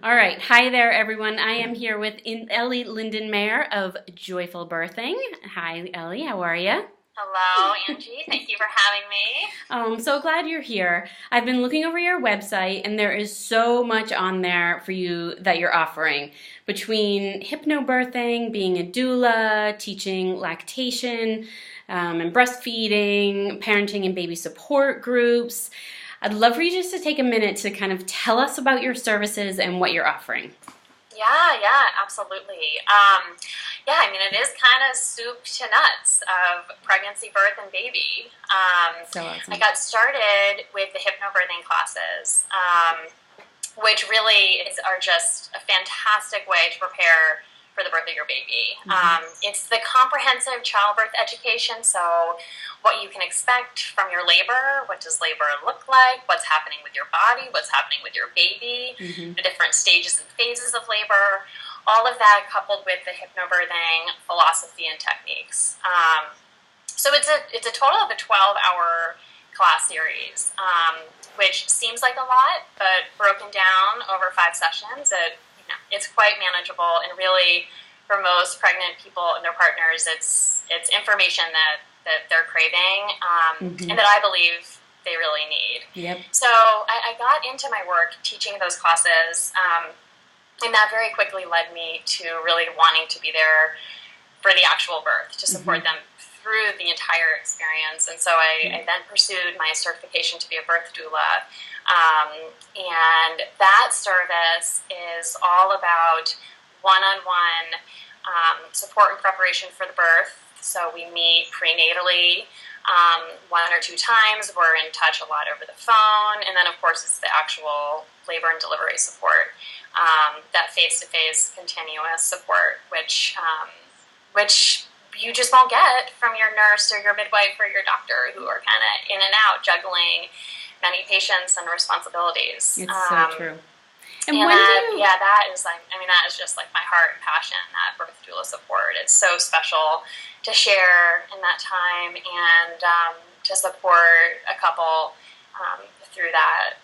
All right. Hi there, everyone. I am here with Ellie Lindenmayer of Joyful Birthing. Hi, Ellie. How are you? Hello, Angie. Thank you for having me. I'm so glad you're here. I've been looking over your website, and there is so much on there for you that you're offering. Between hypnobirthing, being a doula, teaching lactation, and breastfeeding, parenting and baby support groups. I'd love for you just to take a minute to kind of tell us about your services and what you're offering. Yeah, absolutely. I mean, it is kind of soup to nuts of pregnancy, birth, and baby. So awesome. I got started with the hypnobirthing classes, which really are just a fantastic way to prepare for the birth of your baby. It's the comprehensive childbirth education, so what you can expect from your labor, what does labor look like, what's happening with your body, what's happening with your baby, the different stages and phases of labor, all of that coupled with the hypnobirthing philosophy and techniques. So it's a total of a 12-hour class series, which seems like a lot, but broken down over 5 sessions, it's quite manageable, and really, for most pregnant people and their partners, it's information that they're craving, and that I believe they really need. Yep. So I got into my work teaching those classes, and that very quickly led me to really wanting to be there for the actual birth, to support them through the entire experience. And so I then pursued my certification to be a birth doula. And that service is all about one-on-one support and preparation for the birth. So we meet prenatally 1 or 2 times. We're in touch a lot over the phone. And then, of course, it's the actual labor and delivery support, that face-to-face continuous support, which you just won't get from your nurse or your midwife or your doctor, who are kind of in and out, juggling many patients and responsibilities. It's so true. And that is just like my heart and passion, that birth doula support. It's so special to share in that time, and to support a couple through that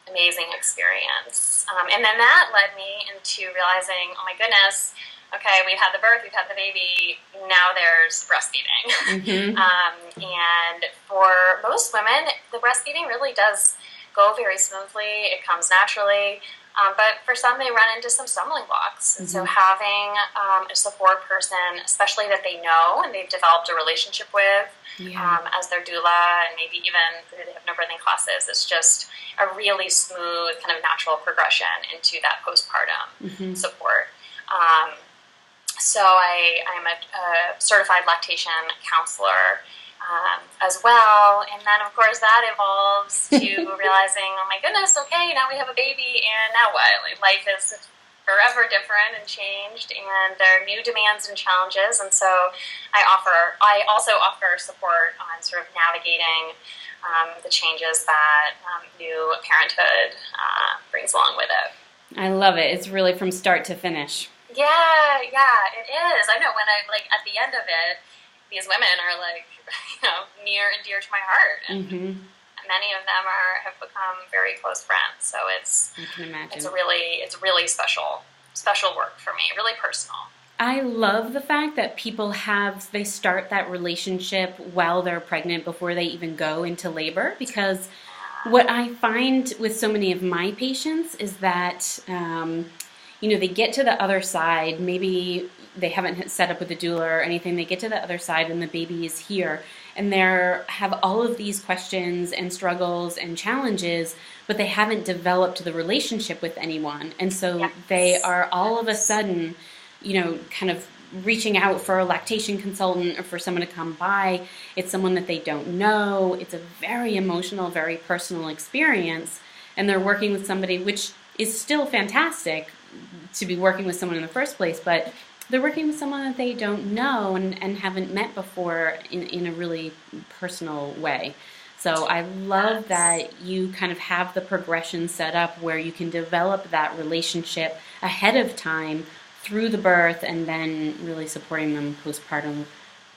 amazing experience. And then that led me into realizing, oh my goodness, okay, we've had the birth, we've had the baby, now there's breastfeeding. And for most women, the breastfeeding really does go very smoothly. It comes naturally. But for some, they run into some stumbling blocks. And so having a support person, especially that they know and they've developed a relationship with, as their doula, and maybe even through the hypnobirthing classes, is just a really smooth kind of natural progression into that postpartum support. So I'm a certified lactation counselor as well. And then, of course, that evolves to realizing, oh my goodness, okay, now we have a baby, and now what? Like, life is forever different and changed, and there are new demands and challenges. And so I also offer support on sort of navigating the changes that new parenthood brings along with it. I love it. It's really from start to finish. Yeah, it is. I know, when at the end of it, these women are near and dear to my heart, and many of them have become very close friends. So I can imagine. it's really special work for me, really personal. I love the fact that people they start that relationship while they're pregnant, before they even go into labor, because what I find with so many of my patients is that they get to the other side. Maybe they haven't set up with a doula or anything. They get to the other side and the baby is here, and they have all of these questions and struggles and challenges, but they haven't developed the relationship with anyone. And so they are all of a sudden, kind of reaching out for a lactation consultant or for someone to come by. It's someone that they don't know. It's a very emotional, very personal experience, and they're working with somebody, which is still fantastic to be working with someone in the first place, but they're working with someone that they don't know and haven't met before in a really personal way. So I love that you kind of have the progression set up where you can develop that relationship ahead of time through the birth, and then really supporting them postpartum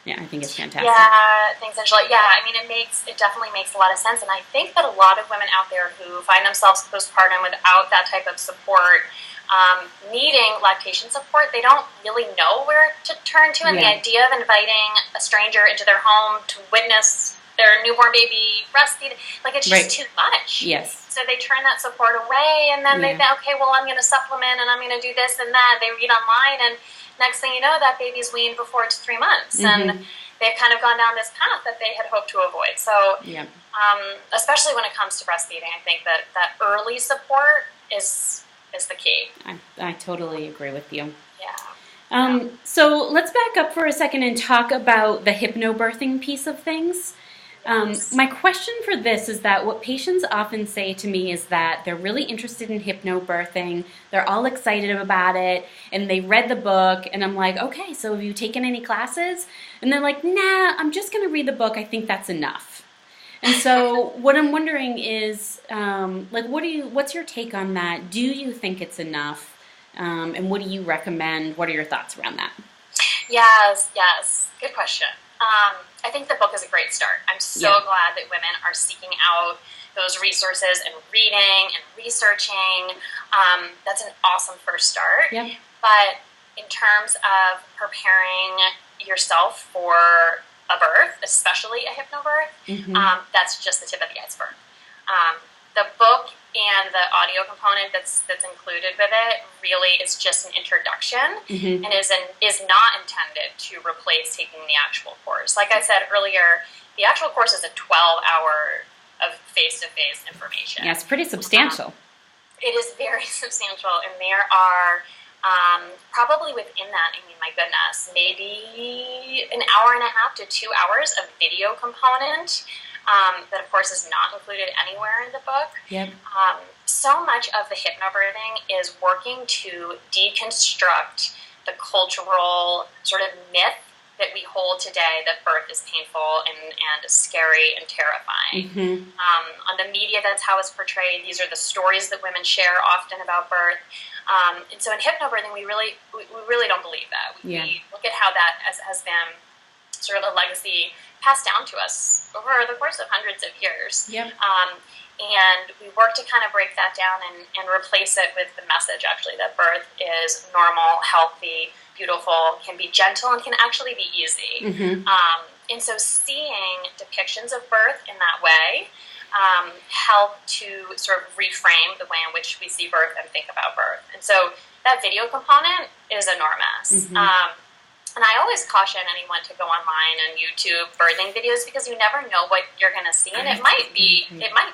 Yeah, I think it's fantastic. Yeah, thanks, Angela. Yeah, I mean, it definitely makes a lot of sense, and I think that a lot of women out there who find themselves postpartum without that type of support, needing lactation support, they don't really know where to turn to, and the idea of inviting a stranger into their home to witness their newborn baby breastfeed, like, it's just too much. Yes. So they turn that support away, and then they think, okay, well, I'm going to supplement, and I'm going to do this and that. They read online, and next thing you know, that baby's weaned before it's 3 months, and they've kind of gone down this path that they had hoped to avoid. So, especially when it comes to breastfeeding, I think that early support is the key. I totally agree with you. Yeah. So let's back up for a second and talk about the hypnobirthing piece of things. My question for this is that what patients often say to me is that they're really interested in hypnobirthing, they're all excited about it, and they read the book, and I'm like, okay, so have you taken any classes? And they're like, nah, I'm just going to read the book, I think that's enough. And so what I'm wondering is, what's your take on that? Do you think it's enough? And what do you recommend? What are your thoughts around that? Yes, good question. I think the book is a great start. I'm so glad that women are seeking out those resources and reading and researching. That's an awesome first start. Yep. But in terms of preparing yourself for a birth, especially a hypnobirth, that's just the tip of the iceberg. The book and the audio component that's included with it really is just an introduction and is not intended to replace taking the actual course. Like I said earlier, the actual course is a 12-hour of face-to-face information. Yeah, it's pretty substantial. It is very substantial, and there are probably within that, I mean, my goodness, maybe an hour and a half to 2 hours of video component that, of course, is not included anywhere in the book. Yep. So much of the hypnobirthing is working to deconstruct the cultural sort of myth that we hold today that birth is painful and scary and terrifying. On the media, that's how it's portrayed. These are the stories that women share often about birth. And so in hypnobirthing, we really don't believe that. We look at how that has been sort of a legacy passed down to us over the course of hundreds of years. Yep. And we work to kind of break that down and replace it with the message, actually, that birth is normal, healthy, beautiful, can be gentle, and can actually be easy. And so seeing depictions of birth in that way help to sort of reframe the way in which we see birth and think about birth. And so that video component is enormous. And I always caution anyone to go online and YouTube birthing videos because you never know what you're going to see, and it might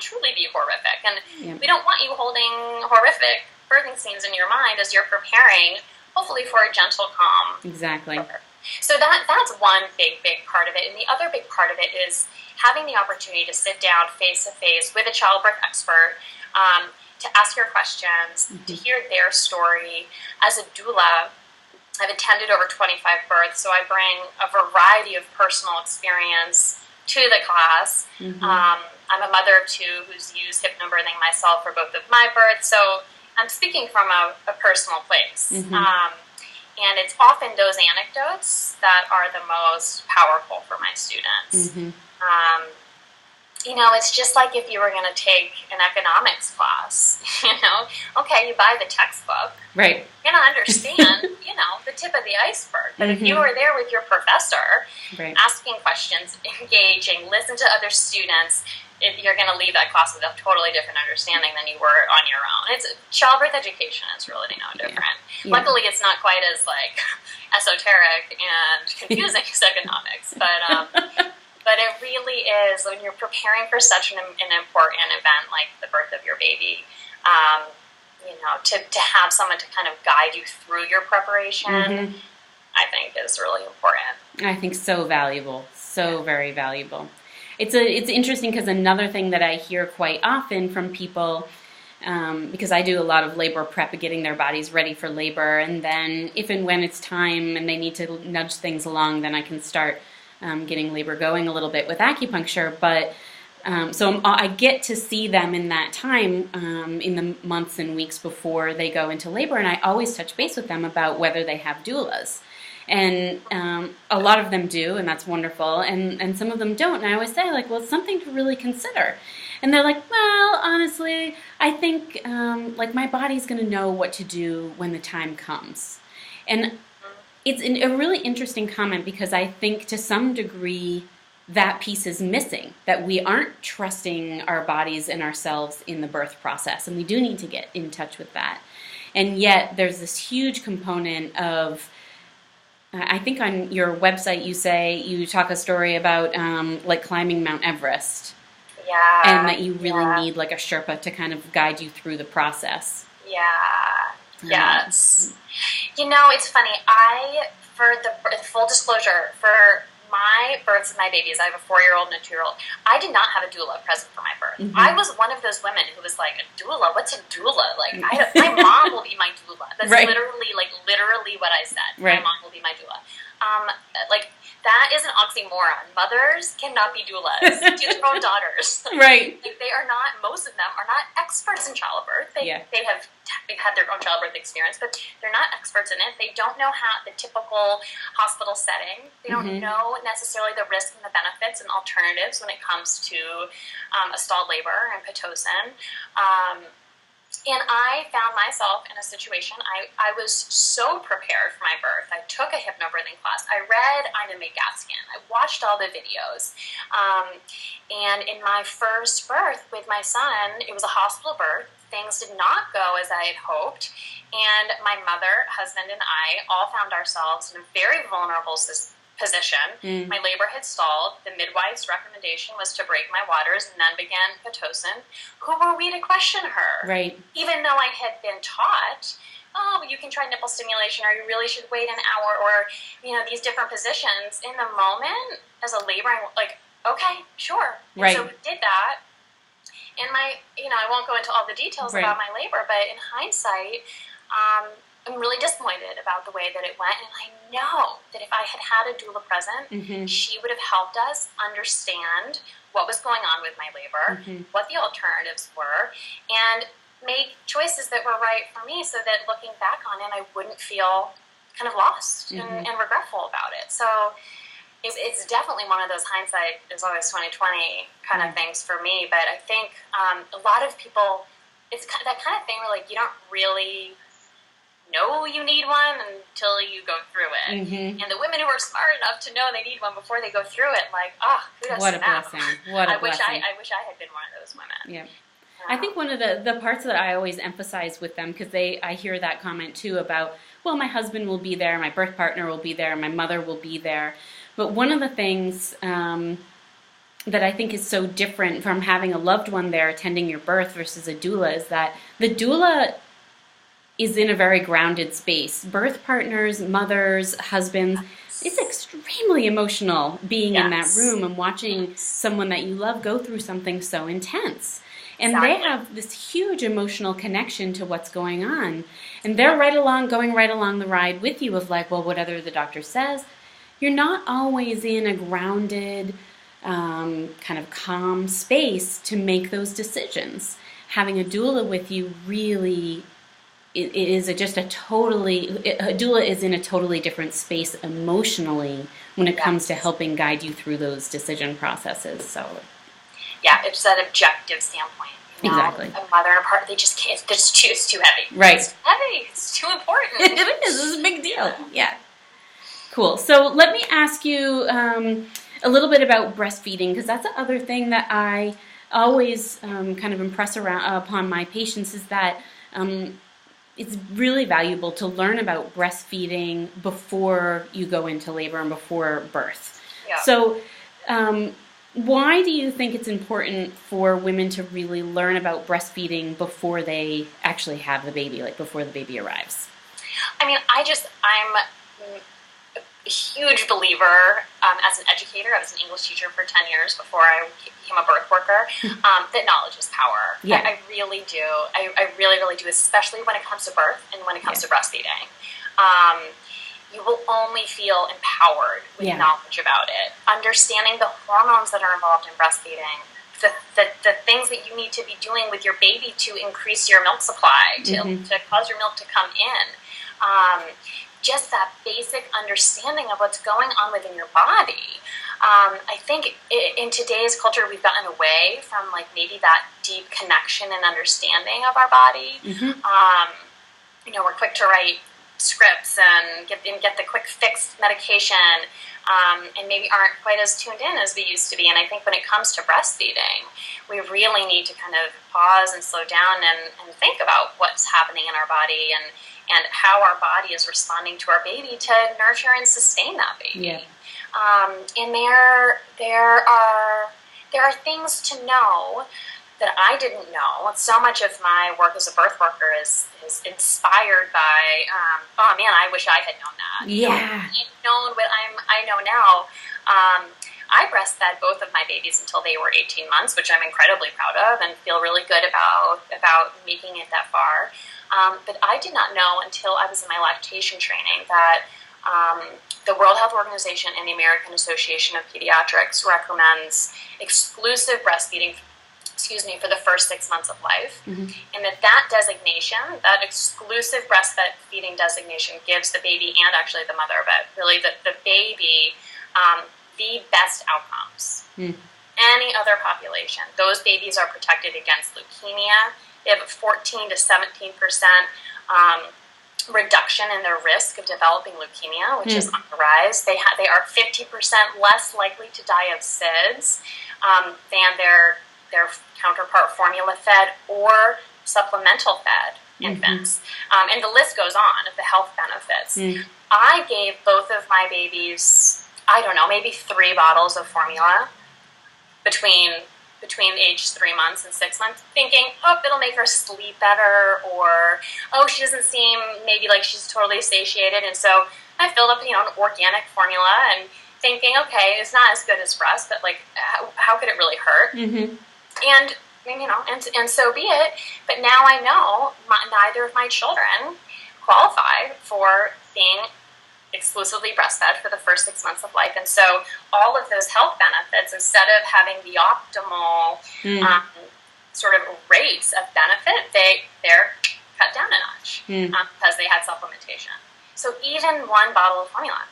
truly be horrific. And we don't want you holding horrific birthing scenes in your mind as you're preparing, hopefully for a gentle, calm birth. So that's one big part of it. And the other big part of it is having the opportunity to sit down face to face with a childbirth expert, to ask your questions, to hear their story. As a doula, I've attended over 25 births, so I bring a variety of personal experience to the class. I'm a mother of two who's used hypnobirthing myself for both of my births, so I'm speaking from a personal place. And it's often those anecdotes that are the most powerful for my students. You know, it's just like if you were going to take an economics class, okay, you buy the textbook. Right. You're going to understand, the tip of the iceberg. But if you were there with your professor, asking questions, engaging, listen to other students, you're going to leave that class with a totally different understanding than you were on your own. It's childbirth education is really no different. Luckily, it's not quite as esoteric and confusing as economics, but it really is, when you're preparing for such an important event like the birth of your baby, to have someone to kind of guide you through your preparation, I think is really important. I think so valuable, so very valuable. It's interesting because another thing that I hear quite often from people, because I do a lot of labor prep, getting their bodies ready for labor, and then if and when it's time and they need to nudge things along, then I can start getting labor going a little bit with acupuncture. But so I get to see them in that time, in the months and weeks before they go into labor, and I always touch base with them about whether they have doulas. And a lot of them do, and that's wonderful. And some of them don't. And I always say, like, well, it's something to really consider. And they're like, well, honestly, I think like my body's going to know what to do when the time comes. And it's a really interesting comment, because I think to some degree that piece is missing, that we aren't trusting our bodies and ourselves in the birth process, and we do need to get in touch with that. And yet there's this huge component of, I think on your website you talk a story about like climbing Mount Everest. Yeah. And that you really need like a Sherpa to kind of guide you through the process. Yeah. Yes. You know, it's funny. For the full disclosure, for my births of my babies, I have a 4-year-old and a 2-year-old. I did not have a doula present for my birth. Mm-hmm. I was one of those women who was like, a doula? What's a doula? Like, my mom will be my doula. That's literally what I said. Right. My mom will be my doula. Like, that is an oxymoron. Mothers cannot be doulas to their own daughters. Right. Like, they are not, most of them are not experts in childbirth. They have had their own childbirth experience, but they're not experts in it. They don't know how the typical hospital setting. They don't know necessarily the risks and the benefits and alternatives when it comes to a stalled labor and Pitocin. And I found myself in a situation, I was so prepared for my birth. I took a hypnobirthing class. I read Ina May Gaskin. I watched all the videos. And in my first birth with my son, it was a hospital birth. Things did not go as I had hoped. And my mother, husband, and I all found ourselves in a very vulnerable position. My labor had stalled. The midwife's recommendation was to break my waters, and then began Pitocin. Who were we to question her? Right. Even though I had been taught, oh, you can try nipple stimulation, or you really should wait an hour, or, you know, these different positions. In the moment, as a labor, I'm like, okay, sure. And right. So we did that. And I won't go into all the details about my labor, but in hindsight, I'm really disappointed about the way that it went, and I know that if I had had a doula present, she would have helped us understand what was going on with my labor, what the alternatives were, and make choices that were right for me, so that looking back on it, I wouldn't feel kind of lost and regretful about it. So it's definitely one of those hindsight is always 20/20 kind of things for me. But I think a lot of people, it's that kind of thing where, like, you don't really know you need one until you go through it. And the women who are smart enough to know they need one before they go through it, like, kudos what to a them. blessing. What a blessing. I wish I had been one of those women. Yeah. I think one of the parts that I always emphasize with them, because I hear that comment too about, well, my husband will be there, my birth partner will be there, my mother will be there. But one of the things that I think is so different from having a loved one there attending your birth versus a doula is that the doula is in a very grounded space. Birth partners, mothers, husbands, it's extremely emotional being in that room and watching someone that you love go through something so intense. And they have this huge emotional connection to what's going on. And they're going right along the ride with you of like, well, whatever the doctor says. You're not always in a grounded, kind of calm space to make those decisions. Having a doula with you really, a doula is in a totally different space emotionally when it comes to helping guide you through those decision processes. So, yeah, it's that objective standpoint. You know? Exactly. A mother and a partner, they just can't. It's too heavy. Right. It's heavy. It's too important. It is. It's a big deal. Yeah. Cool. So let me ask you a little bit about breastfeeding, because that's the other thing that I always kind of impress upon my patients is that it's really valuable to learn about breastfeeding before you go into labor and before birth. Yeah. So why do you think it's important for women to really learn about breastfeeding before they actually have the baby, like before the baby arrives? I mean, I'm a huge believer as an educator. I was an English teacher for 10 years before I became a birth worker, that knowledge is power. Yeah. I really do. I really, really do, especially when it comes to birth and when it comes to breastfeeding. You will only feel empowered with knowledge about it. Understanding the hormones that are involved in breastfeeding, the things that you need to be doing with your baby to increase your milk supply, to cause your milk to come in. just that basic understanding of what's going on within your body. I think in today's culture, we've gotten away from like maybe that deep connection and understanding of our body. You know, we're quick to write scripts and get the quick fix medication, and maybe aren't quite as tuned in as we used to be. And I think when it comes to breastfeeding, we really need to kind of pause and slow down and think about what's happening in our body and how our body is responding to our baby to nurture and sustain that baby. Yeah. And there are things to know that I didn't know. So much of my work as a birth worker is inspired by, oh man, I wish I had known that. Yeah. Known what I know now. I breastfed both of my babies until they were 18 months, which I'm incredibly proud of and feel really good about making it that far. But I did not know until I was in my lactation training that the World Health Organization and the American Association of Pediatrics recommends exclusive breastfeeding for the first 6 months of life. And that designation, that exclusive breastfeeding designation, gives the baby and actually the mother, but really the baby, the best outcomes. Any other population, those babies are protected against leukemia. They have a 14 to 17% reduction in their risk of developing leukemia, which is on the rise. They are 50% less likely to die of SIDS than their counterpart formula-fed or supplemental-fed infants. And the list goes on of the health benefits. I gave both of my babies, I don't know, maybe 3 bottles of formula between age 3 months and 6 months, thinking, oh, it'll make her sleep better, or, oh, she doesn't seem maybe like she's totally satiated. And so I filled up, an organic formula and thinking, okay, it's not as good as breast, but like, how could it really hurt? And and so be it. But now I know neither of my children qualify for being exclusively breastfed for the first 6 months of life. And so all of those health benefits, instead of having the optimal sort of rates of benefit, they're cut down a notch because they had supplementation. So even one bottle of formula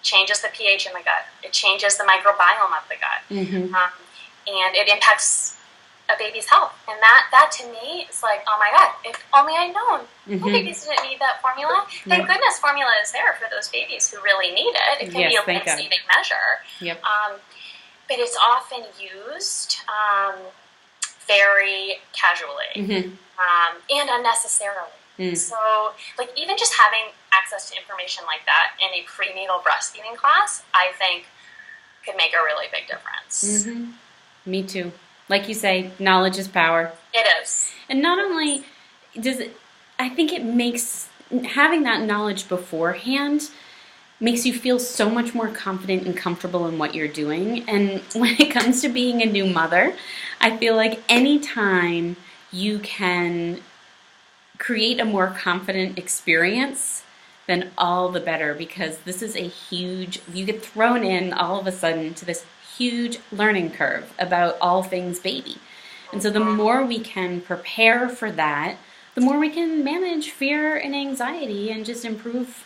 changes the pH in the gut. It changes the microbiome of the gut. And it impacts a baby's health. And that to me is like, oh my God, if only I'd known. My babies didn't need that formula. Thank goodness formula is there for those babies who really need it. It can be a life-saving measure. But it's often used very casually and unnecessarily. So like even just having access to information like that in a prenatal breastfeeding class, I think could make a really big difference. Me too. Like you say, knowledge is power. It is. And not only does it, I think it makes, having that knowledge beforehand makes you feel so much more confident and comfortable in what you're doing. And when it comes to being a new mother, I feel like anytime you can create a more confident experience, then all the better, because this is a huge, you get thrown in all of a sudden to this huge learning curve about all things baby. And so the more we can prepare for that, the more we can manage fear and anxiety and just improve,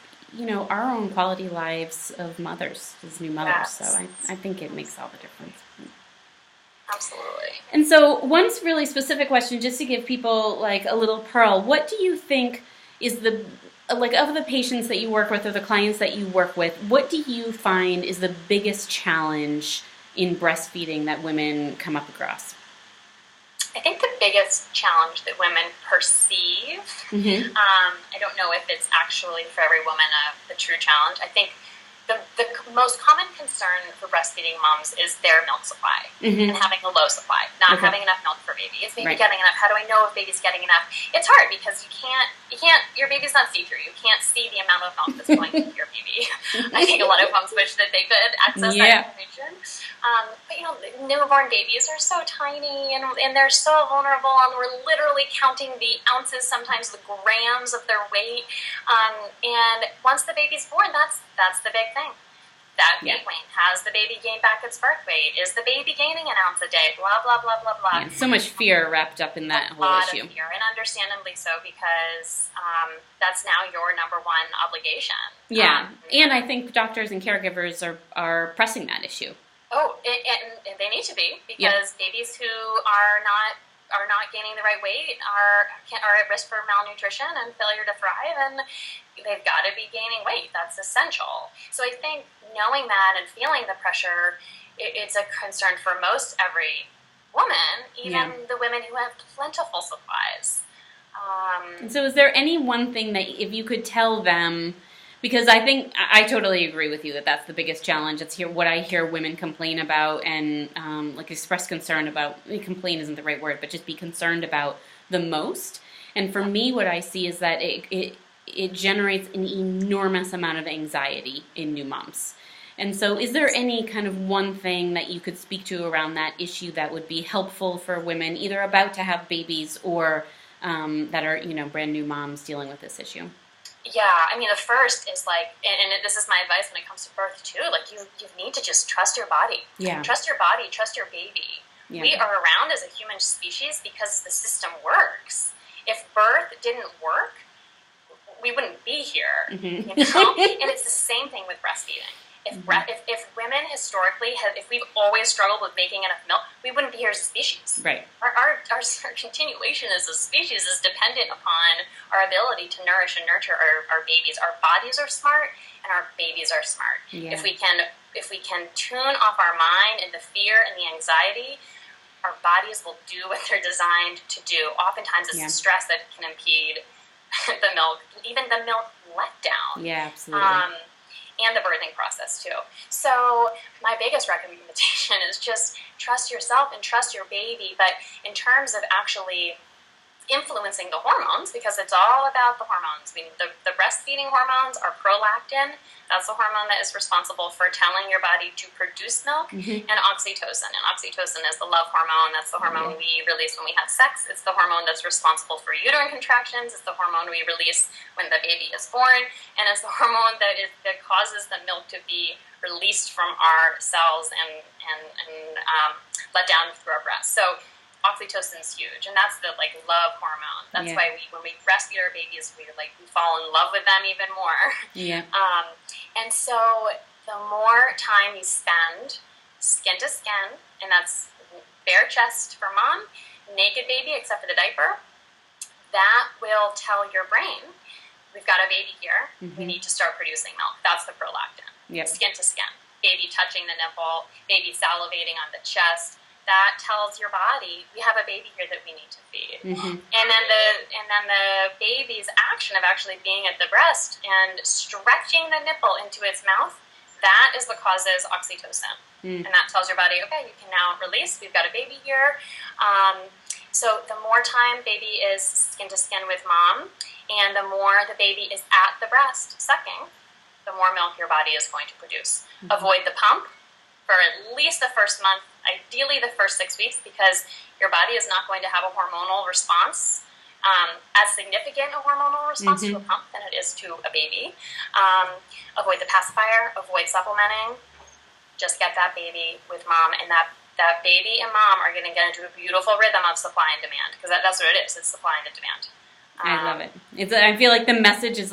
our own quality lives of mothers, as new mothers. So I think it makes all the difference. Absolutely. And so one really specific question, just to give people like a little pearl, what do you think is of the patients that you work with or the clients that you work with, what do you find is the biggest challenge in breastfeeding that women come up across? I think the biggest challenge that women perceive, I don't know if it's actually for every woman the true challenge. I think the most common concern for breastfeeding moms is their milk supply and having a low supply, not having enough milk for baby. Is baby getting enough? How do I know if baby's getting enough? It's hard because you can't, your baby's not see-through. You can't see the amount of milk that's going to your baby. I think a lot of moms wish that they could access that information. But newborn babies are so tiny and they're so vulnerable, and we're literally counting the ounces, sometimes the grams of their weight. And once the baby's born, that's the big thing. that weight gain? Has the baby gained back its birth weight? Is the baby gaining an ounce a day? Blah, blah, blah, blah, blah. So much fear wrapped up in that whole issue. A lot of fear, and understandably so, because that's now your number one obligation. Yeah, and I think doctors and caregivers are pressing that issue. Oh, and they need to be, because babies who are not gaining the right weight are at risk for malnutrition and failure to thrive, and they've got to be gaining weight. That's essential. So I think knowing that and feeling the pressure, it's a concern for most every woman, even the women who have plentiful supplies. And so is there any one thing that if you could tell them, because I think I totally agree with you that that's the biggest challenge. It's what I hear women complain about and express concern about. Complain isn't the right word, but just be concerned about the most. And for me, what I see is that it generates an enormous amount of anxiety in new moms. And so is there any kind of one thing that you could speak to around that issue that would be helpful for women either about to have babies or that are, brand new moms dealing with this issue? Yeah, I mean, the first is and this is my advice when it comes to birth too, you need to just trust your body. Yeah. Trust your body, trust your baby. Yeah. We are around as a human species because the system works. If birth didn't work, we wouldn't be here. Mm-hmm. And it's the same thing with breastfeeding. If women historically if we've always struggled with making enough milk, we wouldn't be here as a species. Right. Our continuation as a species is dependent upon our ability to nourish and nurture our babies. Our bodies are smart, and our babies are smart. Yeah. If we can tune off our mind and the fear and the anxiety, our bodies will do what they're designed to do. Oftentimes, it's the stress that can impede the milk, even the milk letdown. Yeah, absolutely. And the birthing process too. So my biggest recommendation is just trust yourself and trust your baby. But in terms of actually influencing the hormones, because it's all about the hormones. I mean, the breastfeeding hormones are prolactin. That's the hormone that is responsible for telling your body to produce milk, and oxytocin. And oxytocin is the love hormone. That's the hormone we release when we have sex. It's the hormone that's responsible for uterine contractions. It's the hormone we release when the baby is born. And it's the hormone that causes the milk to be released from our cells and let down through our breasts. So oxytocin's huge, and that's the love hormone. That's why when we breastfeed our babies, we fall in love with them even more. Yeah. And so the more time you spend skin to skin, and that's bare chest for mom, naked baby except for the diaper, that will tell your brain, we've got a baby here. We need to start producing milk. That's the prolactin. Yep. Skin to skin, baby touching the nipple, baby salivating on the chest. That tells your body we have a baby here that we need to feed. And then the baby's action of actually being at the breast and stretching the nipple into its mouth, that is what causes oxytocin. And that tells your body, okay, you can now release. We've got a baby here. So the more time baby is skin to skin with mom, and the more the baby is at the breast sucking, the more milk your body is going to produce. Avoid the pump for at least the first month, ideally the first 6 weeks, because your body is not going to have a hormonal response, as significant a hormonal response to a pump than it is to a baby. Avoid the pacifier, avoid supplementing. Just get that baby with mom, and that baby and mom are going to get into a beautiful rhythm of supply and demand, because that's what it is. It's supply and demand. I love it. I feel like the message is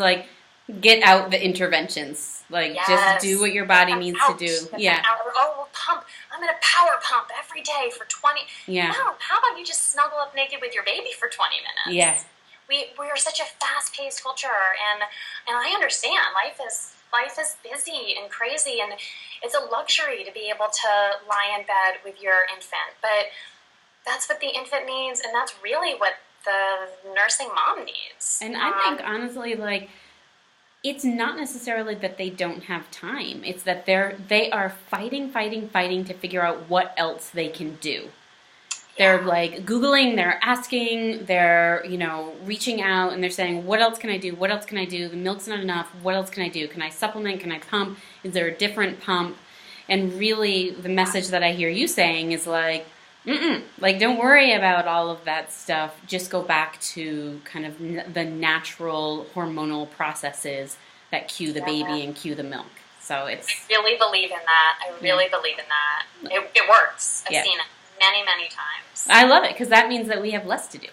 get out the interventions. Just do what your body needs to do. Yeah. We'll pump. I'm going to power pump every day for 20. Yeah. No, how about you just snuggle up naked with your baby for 20 minutes? Yeah. We're such a fast-paced culture, and I understand life is busy and crazy, and it's a luxury to be able to lie in bed with your infant. But that's what the infant needs, and that's really what the nursing mom needs. And I think honestly, it's not necessarily that they don't have time. It's that they are fighting to figure out what else they can do. They're Googling, they're asking, they're, reaching out, and they're saying, what else can I do? What else can I do? The milk's not enough. What else can I do? Can I supplement? Can I pump? Is there a different pump? And really the message that I hear you saying is don't worry about all of that stuff. Just go back to kind of the natural hormonal processes that cue the baby and cue the milk. So it's... I really believe in that. I really believe in that. It works. I've seen it many, many times. I love it, because that means that we have less to do.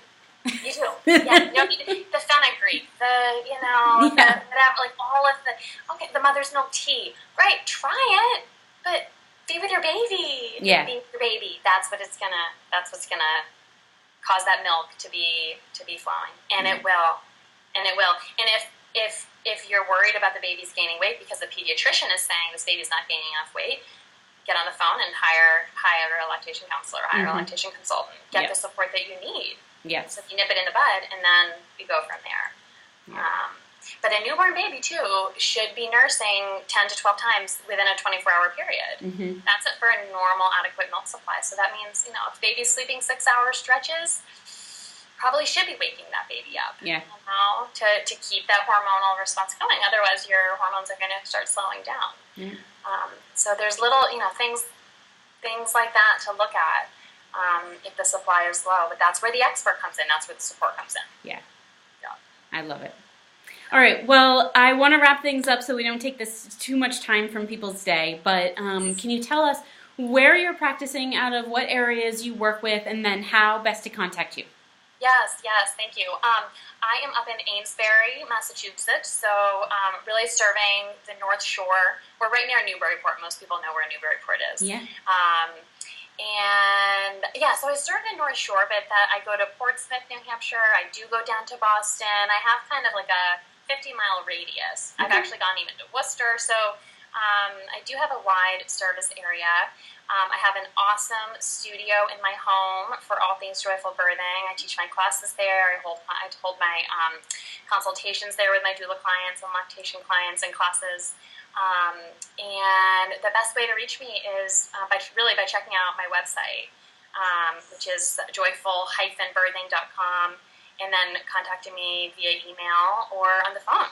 You do. Yeah. The fenugreek, whatever, like all of the mother's milk tea. Right, try it, but be with your baby. Yeah. Be with your baby. That's what's gonna cause that milk to be flowing. And it will. And if you're worried about the baby's gaining weight because the pediatrician is saying this baby's not gaining enough weight, get on the phone and hire a lactation counselor, hire a lactation consultant. Get the support that you need. Yes. So you nip it in the bud, and then we go from there. Yeah. But a newborn baby, too, should be nursing 10 to 12 times within a 24-hour period. Mm-hmm. That's it for a normal, adequate milk supply. So that means, if baby's sleeping 6-hour stretches, probably should be waking that baby up. Yeah. To keep that hormonal response going. Otherwise, your hormones are going to start slowing down. Yeah. So there's little, things like that to look at. If the supply is low, but that's where the expert comes in. That's where the support comes in. Yeah. I love it. All right. Well, I want to wrap things up so we don't take this too much time from people's day. But can you tell us where you're practicing out of, what areas you work with, and then how best to contact you? Yes. Thank you. I am up in Amesbury, Massachusetts, so really serving the North Shore. We're right near Newburyport. Most people know where Newburyport is. Yeah. So I serve in North Shore, but I go to Portsmouth, New Hampshire. I do go down to Boston. I have kind of like a 50-mile radius. Okay. I've actually gone even to Worcester, so I do have a wide service area. I have an awesome studio in my home for all things joyful birthing. I teach my classes there. I hold my consultations there with my doula clients and lactation clients and classes. And the best way to reach me is by checking out my website, which is joyful-birthing.com, and then contacting me via email or on the phone.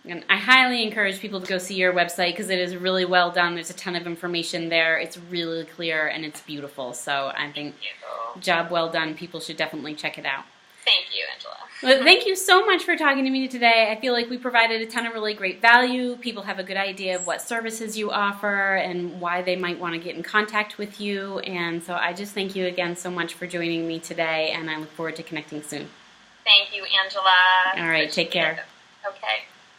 And I highly encourage people to go see your website because it is really well done. There's a ton of information there. It's really clear and it's beautiful. So I think job well done. People should definitely check it out. Thank you, Angela. Well, thank you so much for talking to me today. I feel like we provided a ton of really great value. People have a good idea of what services you offer and why they might want to get in contact with you. And so I just thank you again so much for joining me today, and I look forward to connecting soon. Thank you, Angela. All right, take care. Okay.